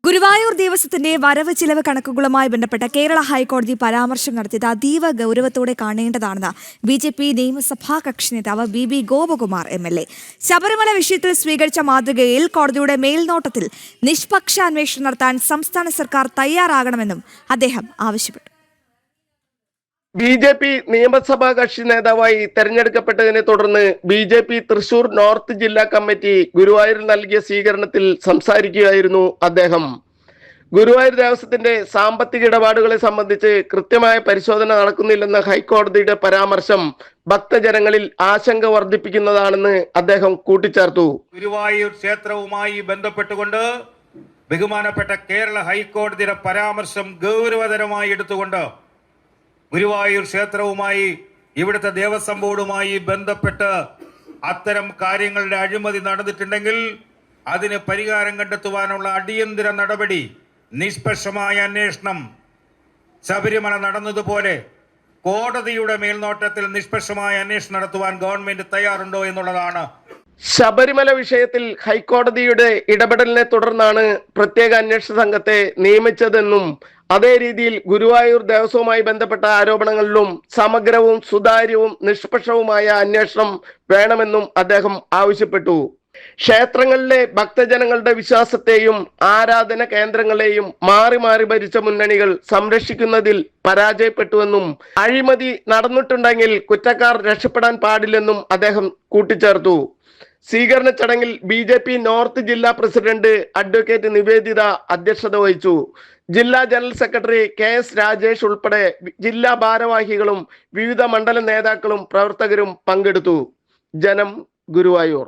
ഗുരുവായൂർ ദേവസ്വത്തിന്റെ വരവ് ചിലവ് കണക്കുകളുമായി ബന്ധപ്പെട്ട കേരള ഹൈക്കോടതി പരാമർശം നടത്തിയത് അതീവ ഗൗരവത്തോടെ കാണേണ്ടതാണെന്ന് ബി.ജെ.പി. നിയമസഭാ കക്ഷി നേതാവ് ബി ഗോപകുമാർ എം.എൽ.എ. ശബരിമല വിഷയത്തിൽ സ്വീകരിച്ച മാതൃകയിൽ കോടതിയുടെ മേൽനോട്ടത്തിൽ നിഷ്പക്ഷ അന്വേഷണം നടത്താൻ സംസ്ഥാന സർക്കാർ തയ്യാറാകണമെന്നും അദ്ദേഹം ആവശ്യപ്പെട്ടു. ബി.ജെ.പി. നിയമസഭാ കക്ഷി നേതാവായി തെരഞ്ഞെടുക്കപ്പെട്ടതിനെ തുടർന്ന് ബി.ജെ.പി. തൃശൂർ നോർത്ത് ജില്ലാ കമ്മിറ്റി ഗുരുവായൂരിൽ നൽകിയ സ്വീകരണത്തിൽ സംസാരിക്കുകയായിരുന്നു അദ്ദേഹം. ഗുരുവായൂർ ദേവസ്വത്തിന്റെ സാമ്പത്തിക ഇടപാടുകളെ സംബന്ധിച്ച് കൃത്യമായ പരിശോധന നടക്കുന്നില്ലെന്ന ഹൈക്കോടതിയുടെ പരാമർശം ഭക്തജനങ്ങളിൽ ആശങ്ക വർദ്ധിപ്പിക്കുന്നതാണെന്ന് അദ്ദേഹം കൂട്ടിച്ചേർത്തു. ഗുരുവായൂർ ക്ഷേത്രവുമായി ബന്ധപ്പെട്ടുകൊണ്ട് ബഹുമാനപ്പെട്ട കേരള ഹൈക്കോടതിയുടെ പരാമർശം ഗൗരവതരമായി എടുത്തുകൊണ്ട് ഗുരുവായൂർ ക്ഷേത്രവുമായി ഇവിടുത്തെ ദേവസ്വം ബോർഡുമായി ബന്ധപ്പെട്ട് അത്തരം കാര്യങ്ങളുടെ അഴിമതി നടന്നിട്ടുണ്ടെങ്കിൽ അതിന് പരിഹാരം കണ്ടെത്തുവാനുള്ള അടിയന്തര നടപടി, നിഷ്പക്ഷമായ അന്വേഷണം, ശബരിമല നടന്നതുപോലെ കോടതിയുടെ മേൽനോട്ടത്തിൽ നിഷ്പക്ഷമായ അന്വേഷണം നടത്തുവാൻ ഗവൺമെന്റ് തയ്യാറുണ്ടോ എന്നുള്ളതാണ്. ശബരിമല വിഷയത്തിൽ ഹൈക്കോടതിയുടെ ഇടപെടലിനെ തുടർന്നാണ് പ്രത്യേക അന്വേഷണ സംഘത്തെ നിയമിച്ചതെന്നും അതേ രീതിയിൽ ഗുരുവായൂർ ദേവസ്വവുമായി ബന്ധപ്പെട്ട ആരോപണങ്ങളിലും സമഗ്രവും സുതാര്യവും നിഷ്പക്ഷവുമായ അന്വേഷണം വേണമെന്നും അദ്ദേഹം ആവശ്യപ്പെട്ടു. ക്ഷേത്രങ്ങളിലെ ഭക്തജനങ്ങളുടെ വിശ്വാസത്തെയും ആരാധന കേന്ദ്രങ്ങളെയും മാറി മാറി ഭരിച്ച മുന്നണികൾ സംരക്ഷിക്കുന്നതിൽ പരാജയപ്പെട്ടുവെന്നും അഴിമതി നടന്നിട്ടുണ്ടെങ്കിൽ കുറ്റക്കാർ രക്ഷപ്പെടാൻ പാടില്ലെന്നും അദ്ദേഹം കൂട്ടിച്ചേർത്തു. സ്വീകരണ ചടങ്ങിൽ ബി.ജെ.പി. നോർത്ത് ജില്ലാ പ്രസിഡന്റ് അഡ്വക്കേറ്റ് നിവേദിത അധ്യക്ഷത വഹിച്ചു. ജില്ലാ ജനറൽ സെക്രട്ടറി കെ.എസ്. രാജേഷ് ഉൾപ്പെടെ ജില്ലാ ഭാരവാഹികളും വിവിധ മണ്ഡലം നേതാക്കളും പ്രവർത്തകരും പങ്കെടുത്തു. ജനം, ഗുരുവായൂർ.